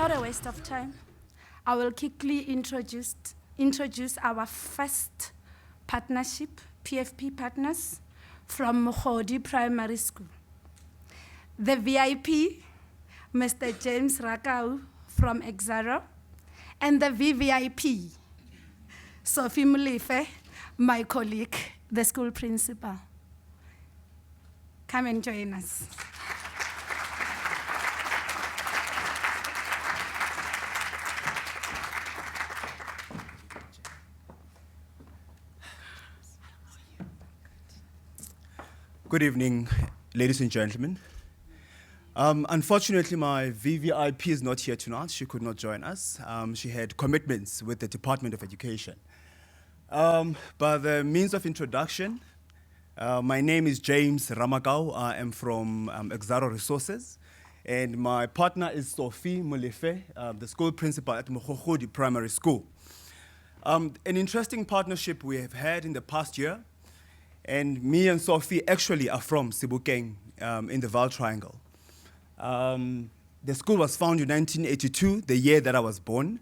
not a waste of time, I will quickly introduce our first partnership, PfP partners, from Molefe Primary School. The VIP, Mr. James Ramakau from Exaro, and the VVIP, Sophie Molefe, my colleague, the school principal. Come and join us. Good evening, ladies and gentlemen. Unfortunately, my VVIP is not here tonight. She could not join us. She had commitments with the Department of Education. By the means of introduction, my name is James Ramakau. I am from Exaro Resources. And my partner is Sophie Molefe, the school principal at Molefe Primary School. An interesting partnership we have had in the past year. And me and Sophie actually are from Sebokeng in the Vaal Triangle. The school was founded in 1982, the year that I was born.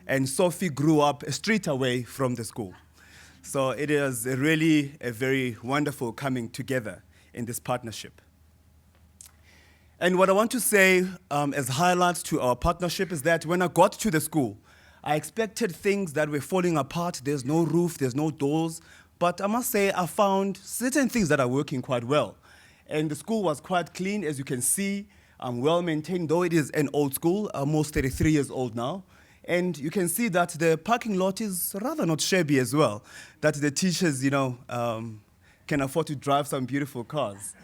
And Sophie grew up a street away from the school. So it is really a very wonderful coming together in this partnership. And what I want to say as highlights to our partnership is that when I got to the school, I expected things that were falling apart. There's no roof, there's no doors. But I must say, I found certain things that are working quite well. And the school was quite clean, as you can see, well maintained, though it is an old school, almost 33 years old now. And you can see that the parking lot is rather not shabby as well, that the teachers, can afford to drive some beautiful cars.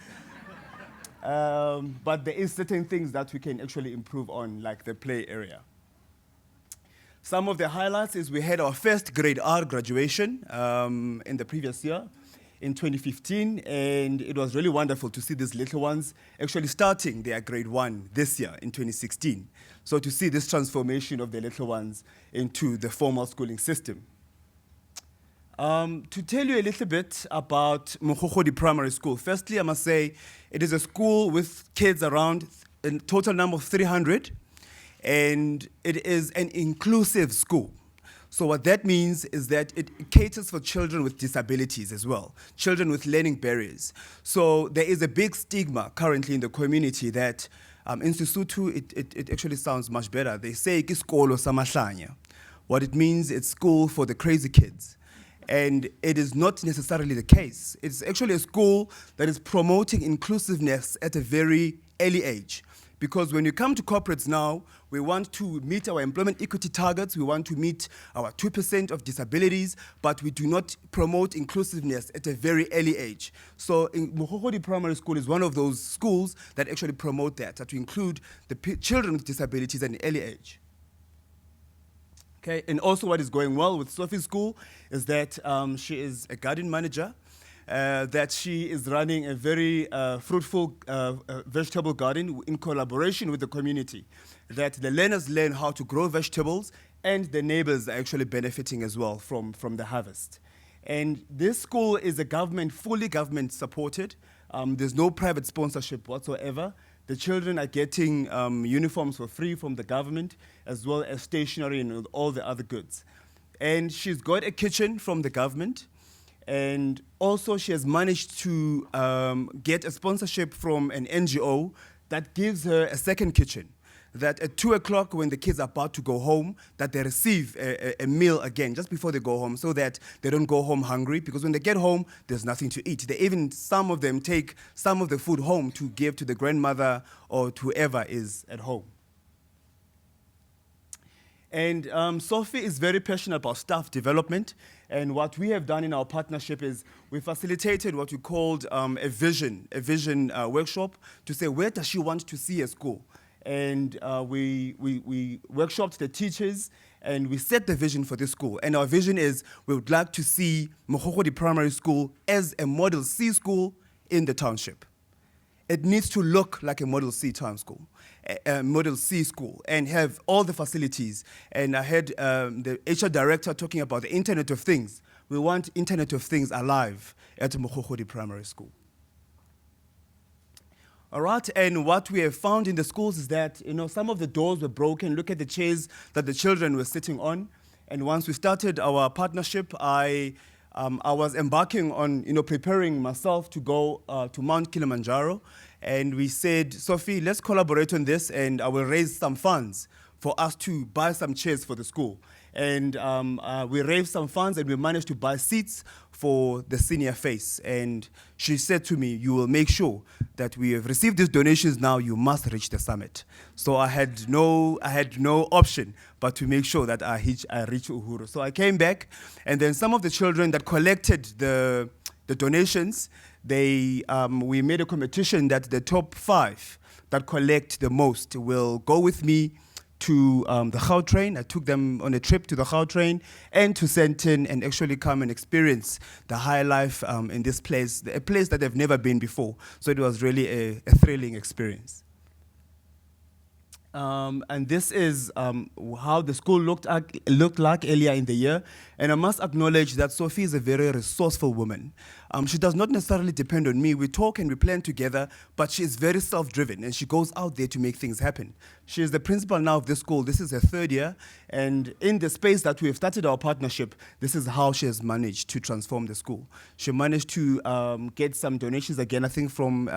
But there is certain things that we can actually improve on, like the play area. Some of the highlights is we had our first grade R graduation in the previous year, in 2015, and it was really wonderful to see these little ones actually starting their grade 1 this year in 2016. So to see this transformation of the little ones into the formal schooling system. To tell you a little bit about Molefe Primary School, firstly I must say it is a school with kids around a total number of 300. And it is an inclusive school. So what that means is that it caters for children with disabilities as well, children with learning barriers. So there is a big stigma currently in the community that in Sesotho, it actually sounds much better. They say iskolo samahlanya. What it means, it's school for the crazy kids. And it is not necessarily the case. It's actually a school that is promoting inclusiveness at a very early age. Because when you come to corporates now, we want to meet our employment equity targets, we want to meet our 2% of disabilities, but we do not promote inclusiveness at a very early age. So Molefe Primary School is one of those schools that actually promote that to include the children with disabilities at an early age. Okay, and also what is going well with Sophie's school is that she is a garden manager, that she is running a very fruitful vegetable garden in collaboration with the community, that the learners learn how to grow vegetables and the neighbors are actually benefiting as well from the harvest. And this school is fully government supported. There's no private sponsorship whatsoever. The children are getting uniforms for free from the government, as well as stationery and all the other goods. And she's got a kitchen from the government. And also she has managed to get a sponsorship from an NGO that gives her a second kitchen, that at 2 o'clock when the kids are about to go home, that they receive a meal again just before they go home so that they don't go home hungry, because when they get home, there's nothing to eat. Some of them take some of the food home to give to the grandmother or to whoever is at home. And Sophie is very passionate about staff development. And what we have done in our partnership is we facilitated what we called a vision workshop to say, where does she want to see a school? And we workshopped the teachers and we set the vision for this school. And our vision is we would like to see Molefe Primary School as a Model C school in the township. It needs to look like a Model C town school, a Model C school, and have all the facilities. And I heard the HR director talking about the Internet of Things. We want Internet of Things alive at Molefe Primary School. All right, and what we have found in the schools is that, some of the doors were broken. Look at the chairs that the children were sitting on. And once we started our partnership, I was embarking on, preparing myself to go to Mount Kilimanjaro. And we said, Sophie, let's collaborate on this, and I will raise some funds for us to buy some chairs for the school. And we raised some funds, and we managed to buy seats for the senior face. And she said to me, you will make sure that we have received these donations now, you must reach the summit. So I had no option but to make sure that I reach Uhuru. So I came back, and then some of the children that collected the donations, we made a competition that the top 5 that collect the most will go with me to the Gautrain. I took them on a trip to the Gautrain and to Sandton, and actually come and experience the high life in this place, a place that they've never been before. So it was really a thrilling experience. And this is how the school looked like earlier in the year. And I must acknowledge that Sophie is a very resourceful woman. She does not necessarily depend on me. We talk and we plan together, but she is very self-driven, and she goes out there to make things happen. She is the principal now of this school. This is her 3rd year. And in the space that we have started our partnership, this is how she has managed to transform the school. She managed to get some donations again, I think, from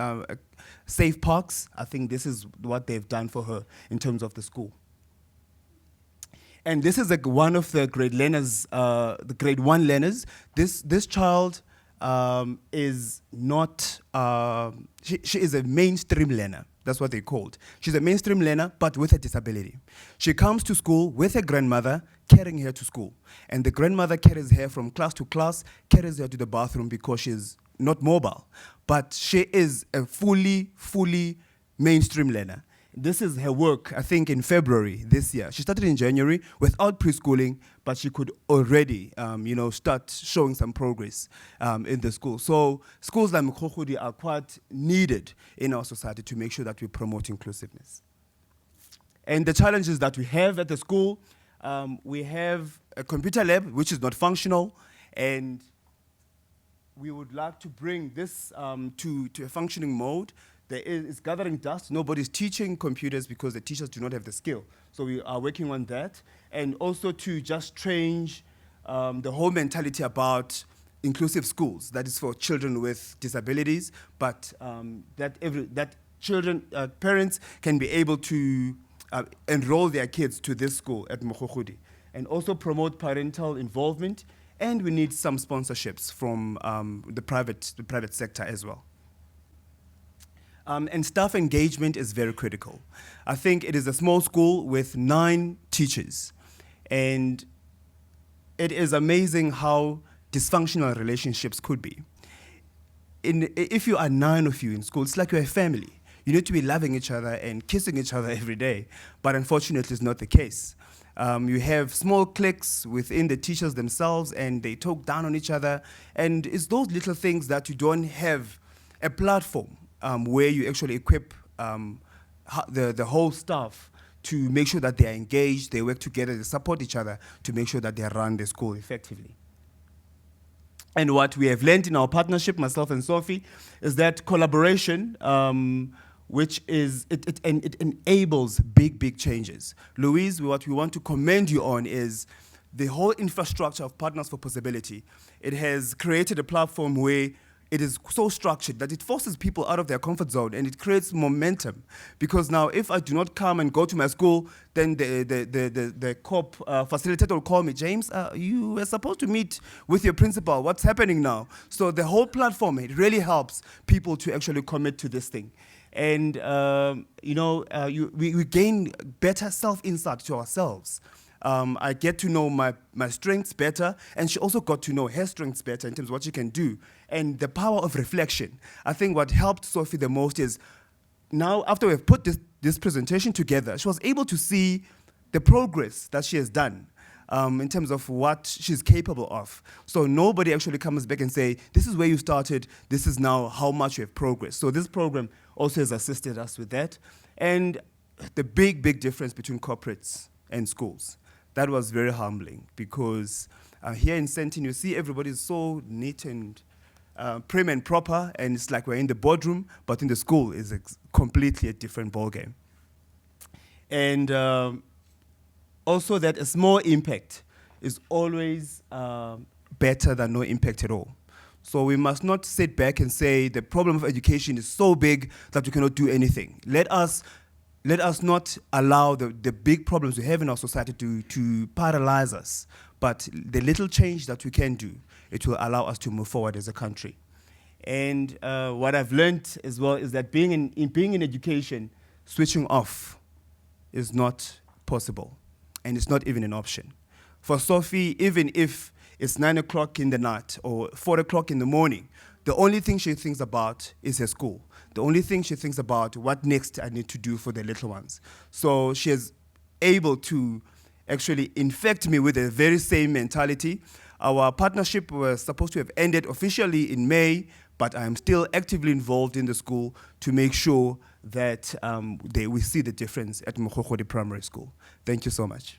Safe Parks. I think this is what they've done for her in terms of the school. And this is one of the grade learners, the grade 1 learners. This child is not, she is a mainstream learner. That's what they called. She's a mainstream learner, but with a disability. She comes to school with her grandmother, carrying her to school. And the grandmother carries her from class to class, carries her to the bathroom because she's not mobile. But she is a fully mainstream learner. This is her work, I think, in February this year. She started in January without preschooling, but she could already, start showing some progress in the school. So schools like Molefe are quite needed in our society to make sure that we promote inclusiveness. And the challenges that we have at the school, we have a computer lab, which is not functional, and we would like to bring this to a functioning mode. It's gathering dust. Nobody's teaching computers because the teachers do not have the skill. So we are working on that. And also to just change the whole mentality about inclusive schools. That is for children with disabilities, but that parents can be able to enroll their kids to this school at Molefe. And also promote parental involvement. And we need some sponsorships from the private sector as well. And staff engagement is very critical. I think it is a small school with 9 teachers. And it is amazing how dysfunctional relationships could be. If you are 9 of you in school, it's like you're a family. You need to be loving each other and kissing each other every day. But unfortunately, it's not the case. You have small cliques within the teachers themselves, and they talk down on each other. And it's those little things that you don't have a platform where you actually equip the whole staff to make sure that they are engaged, they work together, they support each other to make sure that they run the school effectively. And what we have learned in our partnership, myself and Sophie, is that collaboration, which is, it enables big changes. Louise, what we want to commend you on is the whole infrastructure of Partners for Possibility. It has created a platform where it is so structured that it forces people out of their comfort zone, and it creates momentum. Because now, if I do not come and go to my school, then the COP facilitator will call me, James, you were supposed to meet with your principal. What's happening now? So the whole platform, it really helps people to actually commit to this thing. And we gain better self-insight to ourselves. I get to know my strengths better, and she also got to know her strengths better in terms of what she can do. And the power of reflection. I think what helped Sophie the most is now, after we've put this presentation together, she was able to see the progress that she has done in terms of what she's capable of. So nobody actually comes back and say, this is where you started, this is now how much you have progressed. So this program also has assisted us with that. And the big difference between corporates and schools. That was very humbling, because here in Sandton, you see everybody is so neat and prim and proper, and it's like we're in the boardroom, but in the school is completely a different ballgame. And also that a small impact is always better than no impact at all. So we must not sit back and say the problem of education is so big that we cannot do anything. Let us not allow the big problems we have in our society to paralyze us. But the little change that we can do, it will allow us to move forward as a country. And what I've learned as well is that being in education, switching off is not possible. And it's not even an option. For Sophie, even if it's 9 o'clock in the night or 4 o'clock in the morning, the only thing she thinks about is her school. The only thing she thinks about what next I need to do for the little ones. So she is able to actually infect me with the very same mentality. Our partnership was supposed to have ended officially in May, but I am still actively involved in the school to make sure that we see the difference at Molefe Primary School. Thank you so much.